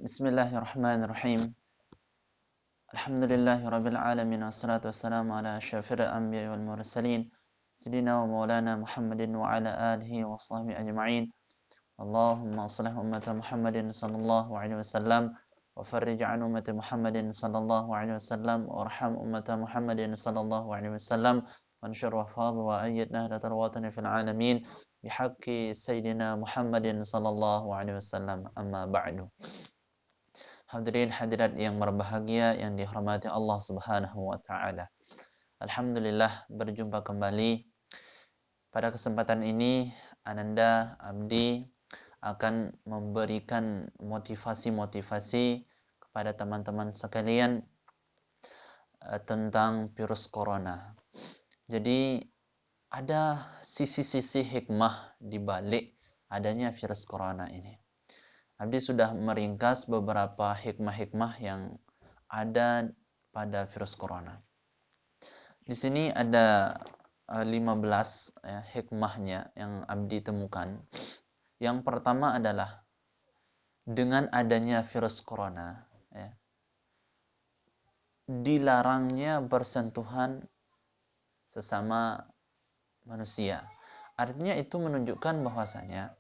Bismillahirrahmanirrahim. Alhamdulillahi rabbil alamin wassalatu wassalamu ala asyrafil anbiya'i wal mursalin sayyidina wa maulana Muhammadin wa ala alihi wa sahbihi ajma'in. Allahumma shalli ummata Muhammadin sallallahu alaihi wasallam wa farrij an ummati Muhammadin sallallahu alaihi wasallam wa arham ummata Muhammadin sallallahu alaihi wasallam wa anshur wafadh wa ayyid nahdatal watani fil alamin bihaqqi sayyidina Muhammadin sallallahu alaihi wasallam. Amma ba'du. Hadirin hadirat yang berbahagia yang dihormati Allah Subhanahu wa taala. Alhamdulillah berjumpa kembali. Pada kesempatan ini Ananda Abdi akan memberikan motivasi-motivasi kepada teman-teman sekalian tentang virus corona. Jadi ada sisi-sisi hikmah di balik adanya virus corona ini. Abdi sudah meringkas beberapa hikmah-hikmah yang ada pada virus corona. Di sini ada 15 hikmahnya yang Abdi temukan. Yang pertama adalah dengan adanya virus corona, dilarangnya bersentuhan sesama manusia. Artinya itu menunjukkan bahwasanya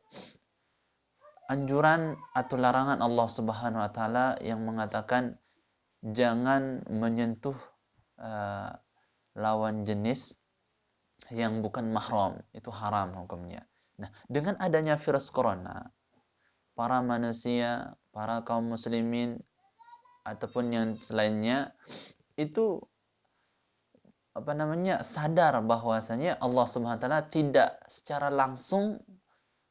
anjuran atau larangan Allah Subhanahu wa taala yang mengatakan jangan menyentuh lawan jenis yang bukan mahram, itu haram hukumnya. Nah, dengan adanya virus corona, para manusia, para kaum muslimin ataupun yang selainnya itu sadar bahwasanya Allah Subhanahu wa taala tidak secara langsung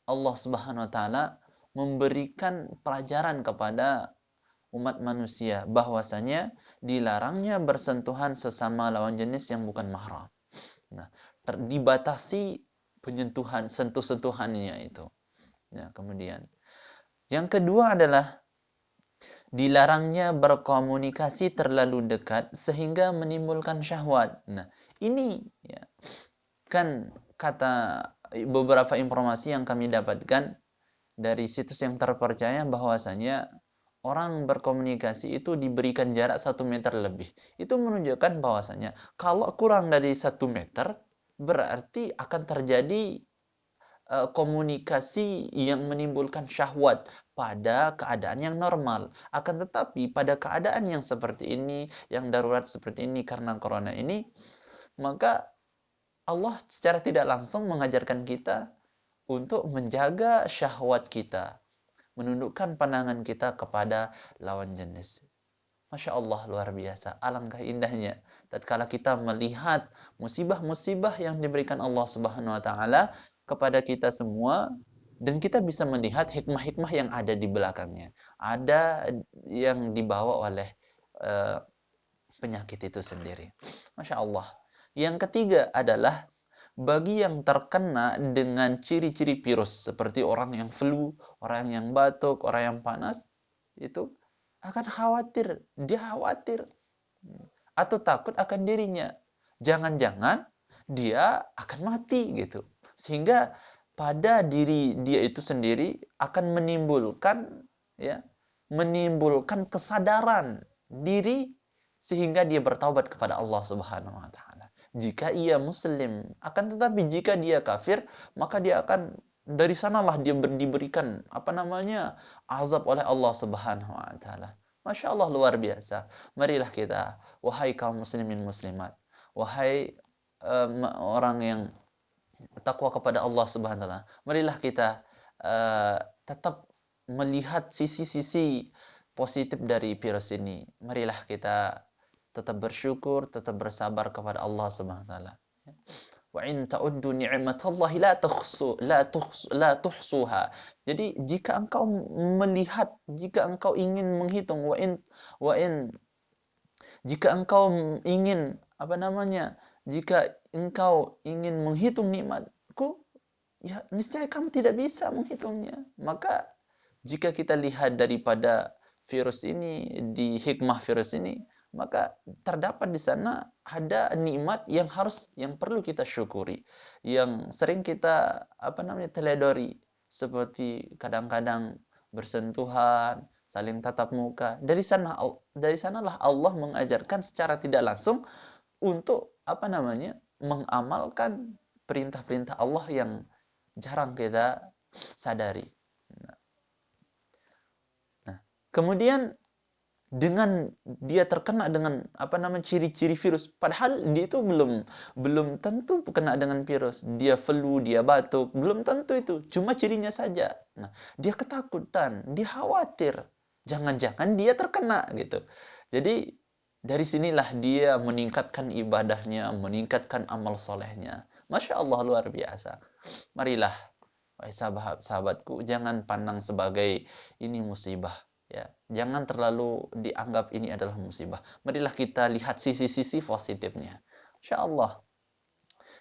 Allah Subhanahu wa taala memberikan pelajaran kepada umat manusia bahwasanya dilarangnya bersentuhan sesama lawan jenis yang bukan mahram. Nah, dibatasi penyentuhan, sentuh-sentuhannya itu. Ya, kemudian yang kedua adalah dilarangnya berkomunikasi terlalu dekat sehingga menimbulkan syahwat. Nah, ini ya, kan kata beberapa informasi yang kami dapatkan dari situs yang terpercaya bahwasanya orang berkomunikasi itu diberikan jarak 1 meter lebih. Itu menunjukkan bahwasanya kalau kurang dari 1 meter berarti akan terjadi komunikasi yang menimbulkan syahwat pada keadaan yang normal. Akan tetapi pada keadaan yang seperti ini, yang darurat seperti ini karena corona ini, maka Allah secara tidak langsung mengajarkan kita untuk menjaga syahwat kita, menundukkan pandangan kita kepada lawan jenis. Masya Allah, luar biasa. Alangkah indahnya tatkala kita melihat musibah-musibah yang diberikan Allah Subhanahu wa taala kepada kita semua, dan kita bisa melihat hikmah-hikmah yang ada di belakangnya. Ada yang dibawa oleh penyakit itu sendiri. Masya Allah. Yang ketiga adalah bagi yang terkena dengan ciri-ciri virus seperti orang yang flu, orang yang batuk, orang yang panas, itu akan khawatir, dia khawatir atau takut akan dirinya. Jangan-jangan dia akan mati gitu. Sehingga pada diri dia itu sendiri akan menimbulkan kesadaran diri sehingga dia bertaubat kepada Allah Subhanahu wa taala. Jika ia muslim, akan tetapi jika dia kafir, maka dia akan dari sanalah dia diberikan azab oleh Allah Subhanahu wa taala. Masya Allah, luar biasa. Marilah kita, wahai kaum muslimin muslimat, wahai orang yang takwa kepada Allah Subhanahu wa taala, marilah kita tetap melihat sisi-sisi positif dari virus ini. Marilah kita tetap bersyukur, tetap bersabar kepada Allah Subhanahu wa taala. Wa in ta'uddu ni'matallahi la tuhsuha. Jadi jika engkau melihat, jika engkau ingin menghitung jika engkau ingin jika engkau ingin menghitung nikmatku, ya niscaya kamu tidak bisa menghitungnya. Maka jika kita lihat daripada virus ini, di hikmah virus ini, maka terdapat di sana ada nikmat yang perlu kita syukuri, yang sering kita teledori, seperti kadang-kadang bersentuhan, saling tatap muka. Dari sanalah Allah mengajarkan secara tidak langsung untuk mengamalkan perintah-perintah Allah yang jarang kita sadari. Nah, kemudian dengan dia terkena dengan ciri-ciri virus, padahal dia itu belum tentu kena dengan virus. Dia flu, dia batuk, belum tentu itu, cuma cirinya saja. Nah, dia ketakutan, dia khawatir, jangan-jangan dia terkena gitu. Jadi dari sinilah dia meningkatkan ibadahnya, meningkatkan amal solehnya. Masya Allah, luar biasa. Marilah, wahai sahabat-sahabatku, jangan pandang sebagai ini musibah. Ya, jangan terlalu dianggap ini adalah musibah. Marilah kita lihat sisi-sisi positifnya. Insya Allah.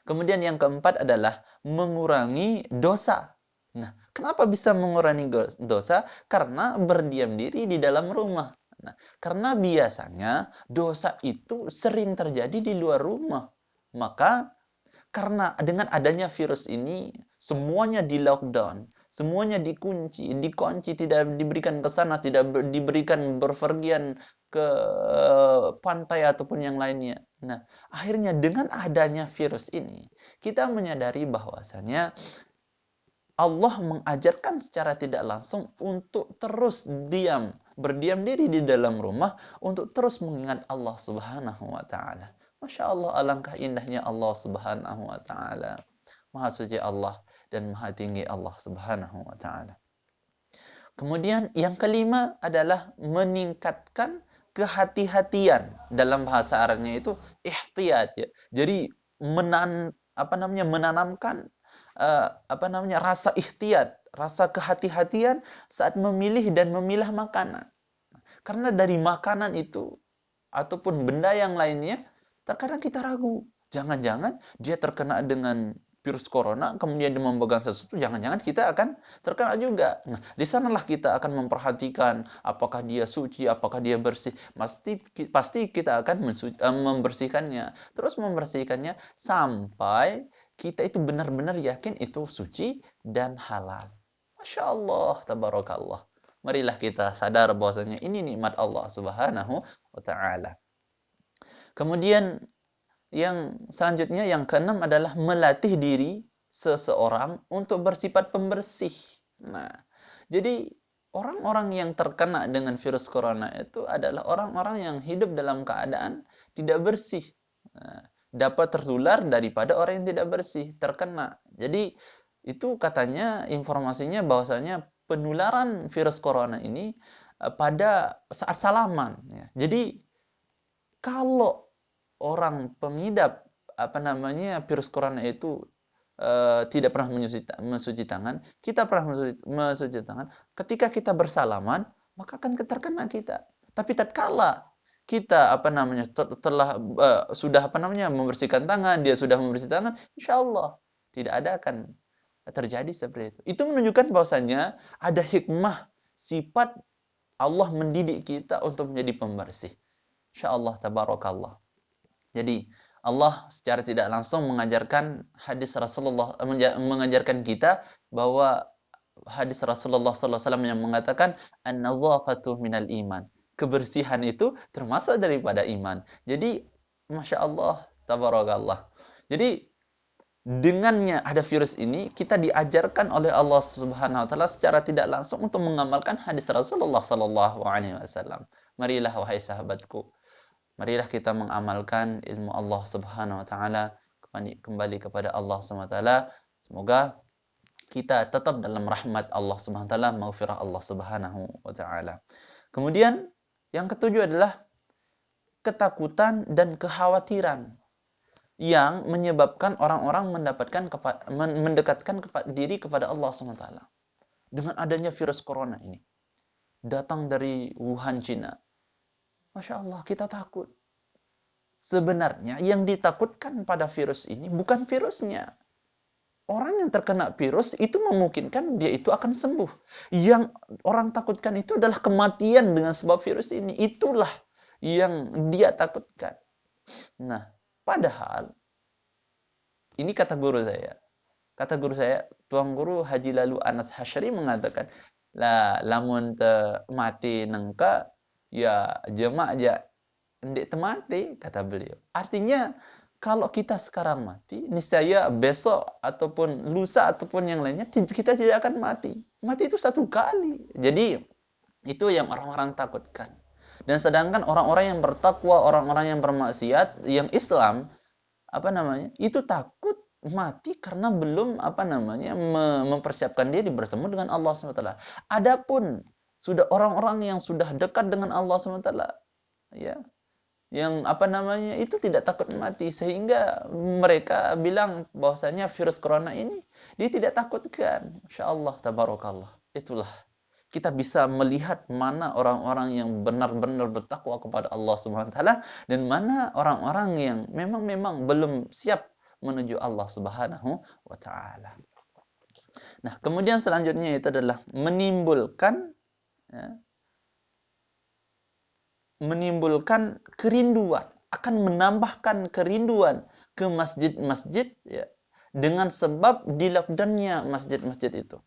Kemudian yang keempat adalah mengurangi dosa. Nah, kenapa bisa mengurangi dosa? Karena berdiam diri di dalam rumah. Nah, karena biasanya dosa itu sering terjadi di luar rumah. Maka karena dengan adanya virus ini, semuanya di lockdown, semuanya dikunci, tidak diberikan ke sana, tidak diberikan berpergian ke pantai ataupun yang lainnya. Nah, akhirnya dengan adanya virus ini, kita menyadari bahwasannya Allah mengajarkan secara tidak langsung untuk terus berdiam diri di dalam rumah, untuk terus mengingat Allah Subhanahu wa taala. Masya Allah, alangkah indahnya Allah Subhanahu wa taala. Maha suci Allah dan maha tinggi Allah Subhanahu wa taala. Kemudian yang kelima adalah meningkatkan kehati-hatian. Dalam bahasa Arabnya itu ihtiyat ya. Jadi menanamkan rasa ihtiyat, rasa kehati-hatian saat memilih dan memilah makanan. Karena dari makanan itu ataupun benda yang lainnya, terkadang kita ragu. Jangan-jangan dia terkena dengan virus corona, kemudian dia memegang sesuatu, jangan-jangan kita akan terkena juga. Nah, di sanalah kita akan memperhatikan apakah dia suci, apakah dia bersih. Pasti kita akan membersihkannya. Terus membersihkannya sampai kita itu benar-benar yakin itu suci dan halal. Masya Allah, tabarakallah. Marilah kita sadar bahwasanya ini nikmat Allah Subhanahu wa taala. Kemudian yang selanjutnya yang keenam adalah melatih diri seseorang untuk bersifat pembersih. Nah, jadi orang-orang yang terkena dengan virus corona itu adalah orang-orang yang hidup dalam keadaan tidak bersih. Nah, dapat tertular daripada orang yang tidak bersih, terkena. Jadi itu katanya informasinya bahwasanya penularan virus corona ini pada saat salaman. Ya. Jadi kalau orang pengidap virus corona itu tidak pernah mencuci tangan, kita pernah mencuci tangan, ketika kita bersalaman, maka akan terkena kita. Tapi tatkala kita telah sudah membersihkan tangan, dia sudah membersihkan tangan, insya Allah tidak ada akan terjadi seperti itu. Itu menunjukkan bahwasanya ada hikmah sifat Allah mendidik kita untuk menjadi pembersih. Insya Allah, tabarakallah. Jadi Allah secara tidak langsung mengajarkan mengajarkan kita bahwa hadis Rasulullah SAW yang mengatakan an-nazafatu minal iman. Kebersihan itu termasuk daripada iman. Jadi Masya Allah, tabarakallah. Jadi dengannya ada virus ini, kita diajarkan oleh Allah Subhanahu wa taala secara tidak langsung untuk mengamalkan hadis Rasulullah sallallahu alaihi wasallam. Marilah wahai sahabatku, marilah kita mengamalkan ilmu Allah Subhanahu wa taala, kembali kepada Allah Subhanahu wa taala. Semoga kita tetap dalam rahmat Allah Subhanahu wa taala, maghfirah Allah Subhanahu wa taala. Kemudian yang ketujuh adalah ketakutan dan kekhawatiran yang menyebabkan orang-orang mendekatkan diri kepada Allah Subhanahu wa taala. Dengan adanya virus corona ini datang dari Wuhan, Cina. Masya Allah, kita takut. Sebenarnya yang ditakutkan pada virus ini bukan virusnya. Orang yang terkena virus itu memungkinkan dia itu akan sembuh. Yang orang takutkan itu adalah kematian dengan sebab virus ini. Itulah yang dia takutkan. Nah, padahal ini kata guru saya. Kata guru saya, Tuan Guru Haji Lalu Anas Hasyari mengatakan, Lah lamun te mati nengka ya jema aja ndek temati, kata beliau. Artinya kalau kita sekarang mati, niscaya besok ataupun lusa ataupun yang lainnya kita tidak akan mati. Mati itu satu kali. Jadi itu yang orang-orang takutkan. Dan sedangkan orang-orang yang bertakwa, orang-orang yang bermaksiat, yang Islam, apa namanya, itu takut mati karena belum apa namanya mempersiapkan diri bertemu dengan Allah SWT. Adapun sudah orang-orang yang sudah dekat dengan Allah SWT, ya, yang apa namanya itu tidak takut mati, sehingga mereka bilang bahwasanya virus corona ini dia tidak takutkan. Masya Allah, tabarakallah. Itulah kita bisa melihat mana orang-orang yang benar-benar bertakwa kepada Allah Subhanahu wa taala dan mana orang-orang yang memang belum siap menuju Allah Subhanahu wa taala. Nah, kemudian selanjutnya itu adalah menimbulkan, ya, menimbulkan kerinduan, akan menambahkan kerinduan ke masjid-masjid, ya, dengan sebab di lockdownnya masjid-masjid itu.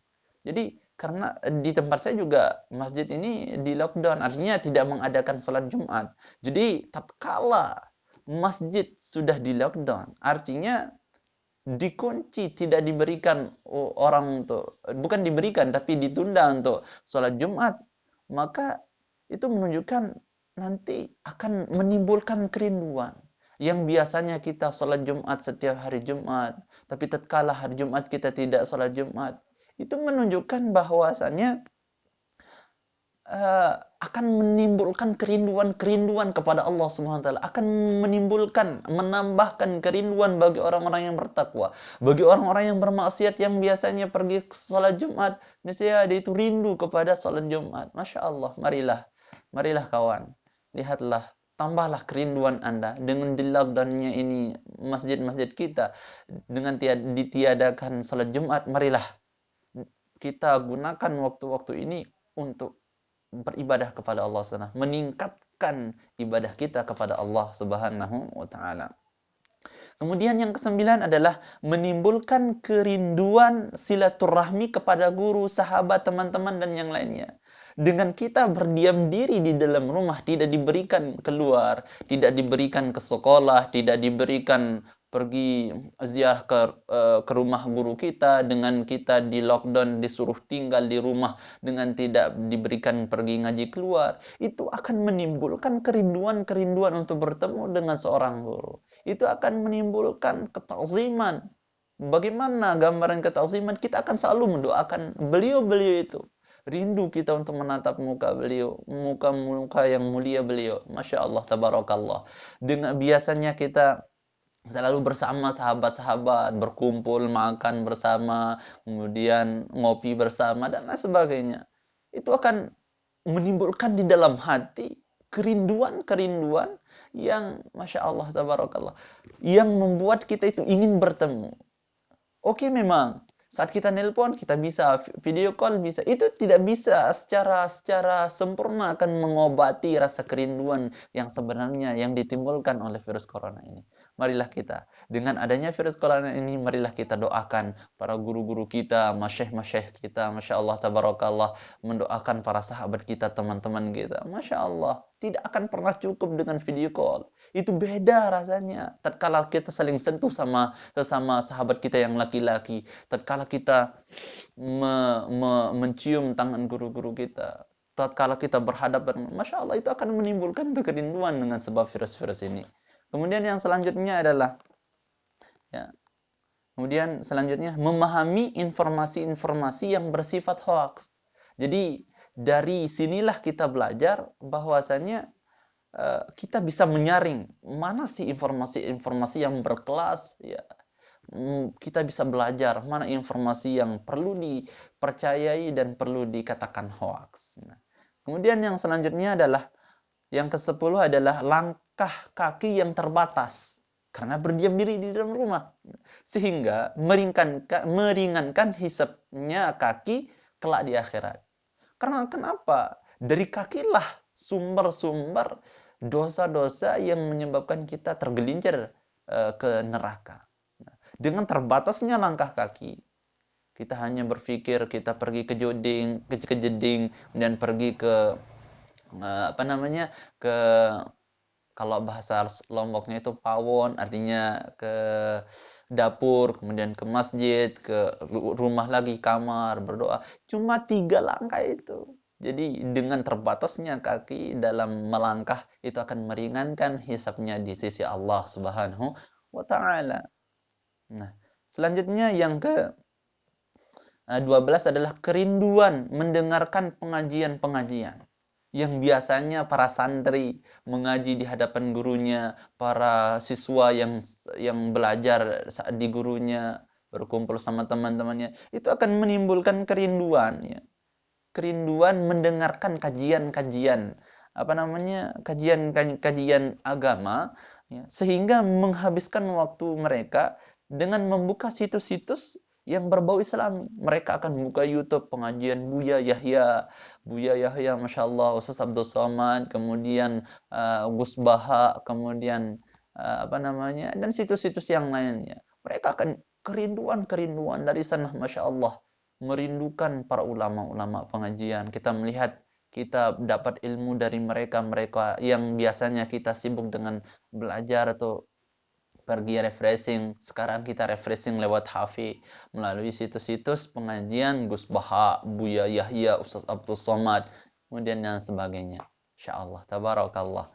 Jadi karena di tempat saya juga masjid ini di lockdown, artinya tidak mengadakan sholat Jumat. Jadi tatkala masjid sudah di lockdown, artinya dikunci, tidak diberikan orang untuk, bukan diberikan tapi ditunda untuk sholat Jumat, maka itu menunjukkan nanti akan menimbulkan kerinduan. Yang biasanya kita sholat Jumat setiap hari Jumat, tapi tatkala hari Jumat kita tidak sholat Jumat, itu menunjukkan bahwasanya akan menimbulkan kerinduan kepada Allah Subhanahu wa taala, akan menimbulkan, menambahkan kerinduan bagi orang-orang yang bertakwa. Bagi orang-orang yang bermaksiat yang biasanya pergi ke salat Jumat, niscaya dia itu rindu kepada salat Jumat. Masya Allah, marilah kawan, lihatlah, tambahlah kerinduan Anda dengan di lockdown-nya ini masjid-masjid kita, dengan ditiadakan salat Jumat. Marilah kita gunakan waktu-waktu ini untuk beribadah kepada Allah SWT, meningkatkan ibadah kita kepada Allah Subhanahu wa taala. Kemudian yang kesembilan adalah menimbulkan kerinduan silaturahmi kepada guru, sahabat, teman-teman dan yang lainnya. Dengan kita berdiam diri di dalam rumah, tidak diberikan keluar, tidak diberikan ke sekolah, tidak diberikan pergi ziarah ke rumah guru kita, dengan kita di lockdown disuruh tinggal di rumah dengan tidak diberikan pergi ngaji keluar, itu akan menimbulkan kerinduan untuk bertemu dengan seorang guru. Itu akan menimbulkan ketakziman. Bagaimana gambaran ketakziman? Kita akan selalu mendoakan beliau-beliau itu. Rindu kita untuk menatap muka beliau, muka-muka yang mulia beliau. Masya Allah, tabarakallah. Dengan biasanya kita selalu bersama sahabat-sahabat, berkumpul, makan bersama, kemudian ngopi bersama, dan lain sebagainya. Itu akan menimbulkan di dalam hati kerinduan yang Masya Allah, tabarakallah, yang membuat kita itu ingin bertemu. Oke, memang saat kita nelpon kita bisa, video call bisa, itu tidak bisa secara sempurna akan mengobati rasa kerinduan yang sebenarnya yang ditimbulkan oleh virus corona ini. Marilah kita, dengan adanya virus corona ini, marilah kita doakan para guru-guru kita, masyayikh kita, Masya Allah, tabarakallah, mendoakan para sahabat kita, teman-teman kita. Masya Allah, tidak akan pernah cukup dengan video call. Itu beda rasanya tatkala kita saling sentuh sama sesama sahabat kita yang laki-laki, tatkala kita mencium tangan guru-guru kita, tatkala kita berhadapan, Masya Allah, itu akan menimbulkan kerinduan dengan sebab virus-virus ini. Kemudian yang selanjutnya adalah, ya, kemudian selanjutnya memahami informasi-informasi yang bersifat hoax. Jadi dari sinilah kita belajar bahwasanya kita bisa menyaring mana sih informasi-informasi yang berkelas, ya. Kita bisa belajar mana informasi yang perlu dipercayai dan perlu dikatakan hoax. Nah, kemudian yang selanjutnya adalah yang ke-10 adalah langkah kaki yang terbatas karena berdiam diri di dalam rumah, sehingga meringankan hisapnya kaki kelak di akhirat. Karena kenapa? Dari kakilah sumber-sumber dosa-dosa yang menyebabkan kita tergelincir ke neraka. Dengan terbatasnya langkah kaki, Kita hanya berpikir kita pergi ke Jeding, ke Jeding, kemudian pergi ke ke kalau bahasa Lomboknya itu pawon, artinya ke dapur, kemudian ke masjid, ke rumah lagi, kamar, berdoa. Cuma 3 langkah itu. Jadi dengan terbatasnya kaki dalam melangkah itu akan meringankan hisabnya di sisi Allah Subhanahu wa taala. Nah, selanjutnya yang ke 12 adalah kerinduan mendengarkan pengajian-pengajian yang biasanya para santri mengaji di hadapan gurunya, para siswa yang belajar saat di gurunya, berkumpul sama teman-temannya, itu akan menimbulkan kerinduan ya. Kerinduan mendengarkan kajian-kajian kajian-kajian agama ya, sehingga menghabiskan waktu mereka dengan membuka situs-situs yang berbau Islam. Mereka akan membuka YouTube pengajian Buya Yahya, Masya Allah, Ustaz Abdul Somad, kemudian Gus Baha, kemudian dan situs-situs yang lainnya. Mereka akan kerinduan dari sana, Masya Allah, merindukan para ulama-ulama pengajian. Kita melihat kita dapat ilmu dari mereka yang biasanya kita sibuk dengan belajar atau pergi refreshing. Sekarang kita refreshing lewat HP melalui situs-situs pengajian Gus Baha, Buya Yahya, Ustaz Abdul Somad, kemudian dan sebagainya. Insyaallah, tabarakallah.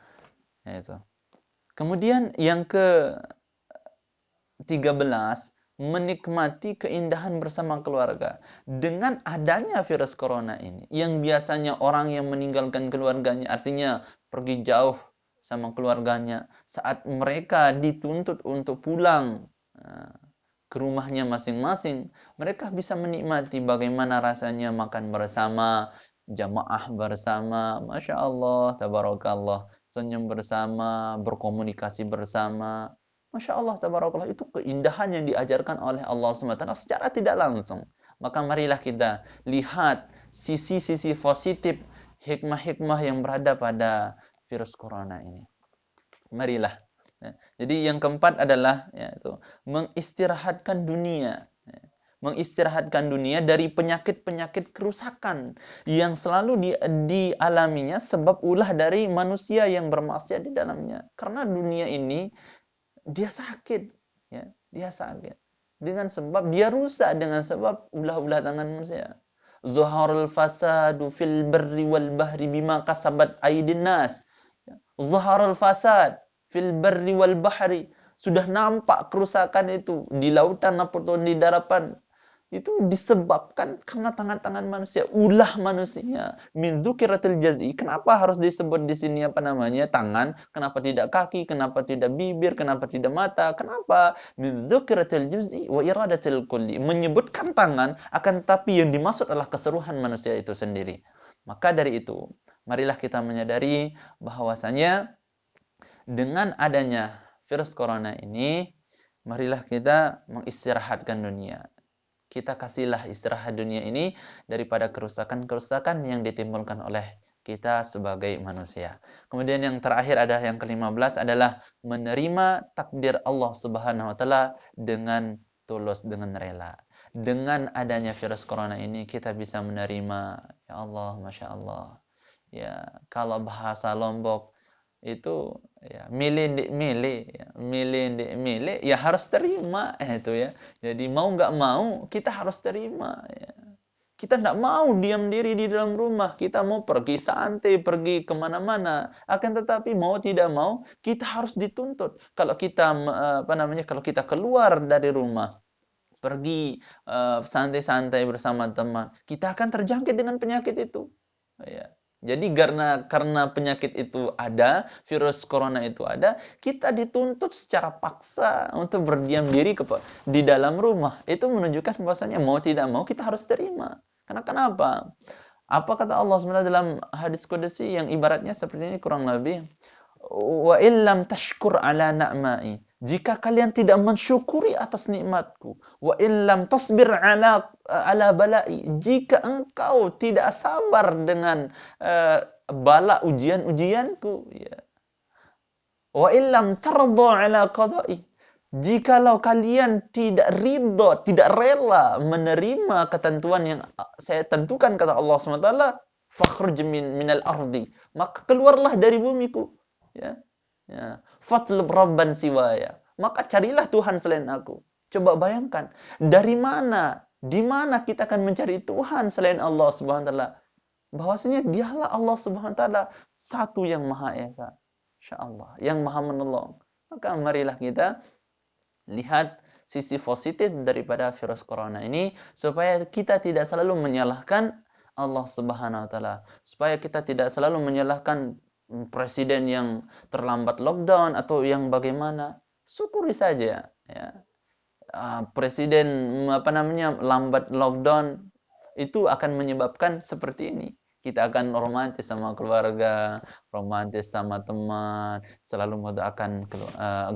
Itu. Kemudian yang ke 13, menikmati keindahan bersama keluarga. Dengan adanya virus corona ini, yang biasanya orang yang meninggalkan keluarganya, artinya pergi jauh sama keluarganya, saat mereka dituntut untuk pulang ke rumahnya masing-masing, mereka bisa menikmati bagaimana rasanya makan bersama, jamaah bersama, Masya Allah, tabarakallah, senyum bersama, berkomunikasi bersama. Masya Allah, tabarakallah, itu keindahan yang diajarkan oleh Allah SWT secara tidak langsung. Maka marilah kita lihat sisi-sisi positif, hikmah-hikmah yang berada pada virus corona ini. Marilah. Ya. Jadi yang keempat adalah yaitu mengistirahatkan dunia. Ya. Mengistirahatkan dunia dari penyakit-penyakit kerusakan yang selalu dialaminya sebab ulah dari manusia yang bermaksiat di dalamnya. Karena dunia ini dia sakit, ya, dia sakit dengan sebab dia rusak dengan sebab ulah-ulah tangan manusia. Zuharul fasadu fil barri wal bahri bima kasabat aydin nas. Zuharul fasad fil barri wal bahri. Sudah nampak kerusakan itu di lautan maupun di daratan. Itu disebabkan karena tangan-tangan manusia, ulah manusia. Min dzukiratil jaz'i. Kenapa harus disebut di sini tangan? Kenapa tidak kaki? Kenapa tidak bibir? Kenapa tidak mata? Kenapa? Min dzukiratil juz'i wa iradatil kulli. Menyebutkan tangan, akan tetapi yang dimaksud adalah keseluruhan manusia itu sendiri. Maka dari itu, marilah kita menyadari bahwasanya dengan adanya virus corona ini, marilah kita mengistirahatkan dunia. Kita kasihlah istirahat dunia ini daripada kerusakan-kerusakan yang ditimbulkan oleh kita sebagai manusia. Kemudian yang terakhir ada yang ke-15 adalah menerima takdir Allah Subhanahu wa taala dengan tulus, dengan rela. Dengan adanya virus corona ini kita bisa menerima, ya Allah, Masya Allah. Ya, kalau bahasa Lombok itu ya milih ndik milih ya harus terima itu ya. Jadi mau nggak mau kita harus terima ya. Kita nggak mau diam diri di dalam rumah, kita mau pergi santai, pergi kemana-mana. Akan tetapi mau tidak mau kita harus dituntut. Kalau kita kalau kita keluar dari rumah, pergi santai-santai bersama teman, kita akan terjangkit dengan penyakit itu. Ya. Jadi karena penyakit itu ada, virus corona itu ada, kita dituntut secara paksa untuk berdiam diri di dalam rumah. Itu menunjukkan bahwasanya mau tidak mau kita harus terima. Karena kenapa? Apa kata Allah SWT dalam hadis qudsi yang ibaratnya seperti ini kurang lebih, wa illam tashkur ala na'mai. Jika kalian tidak mensyukuri atas nikmatku, wa illam tasbir ala balai. Jika engkau tidak sabar dengan bala ujian-ujianku, ya. Wa illam tarda ala qada'i. Jikalau kalian tidak ridho, tidak rela menerima ketentuan yang saya tentukan, kata Allah SWT, fakhruj minal ardi, maka keluarlah dari bumiku. Ya. Ya. Fatlub rabban siwaya, maka carilah Tuhan selain aku. Coba bayangkan, dari mana, di mana kita akan mencari Tuhan selain Allah Subhanahu wa taala? Bahwasanya dialah Allah Subhanahu wa taala satu yang Maha Esa. Insyaallah, yang Maha menolong. Maka marilah kita lihat sisi positif daripada virus corona ini supaya kita tidak selalu menyalahkan Allah Subhanahu wa taala, supaya kita tidak selalu menyalahkan presiden yang terlambat lockdown atau yang bagaimana. Syukuri saja ya. Presiden lambat lockdown itu akan menyebabkan seperti ini. Kita akan romantis sama keluarga, romantis sama teman, selalu mendoakan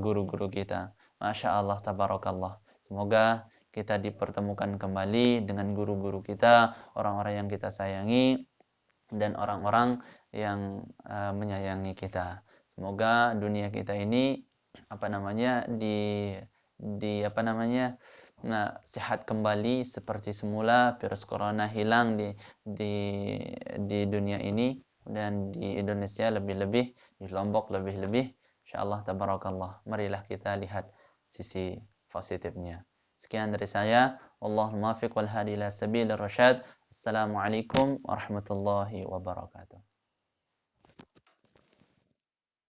guru-guru kita. Masya Allah, tabarakallah. Semoga kita dipertemukan kembali dengan guru-guru kita, orang-orang yang kita sayangi, dan orang-orang yang menyayangi kita. Semoga dunia kita ini sehat kembali seperti semula, virus corona hilang di dunia ini, dan di Indonesia lebih-lebih, di Lombok lebih-lebih. Insyaallah tabarakallah. Marilah kita lihat sisi positifnya. Sekian dari saya. Wallahul muwaffiq wal hadi ila sabilir rasyad. Assalamualaikum warahmatullahi wabarakatuh.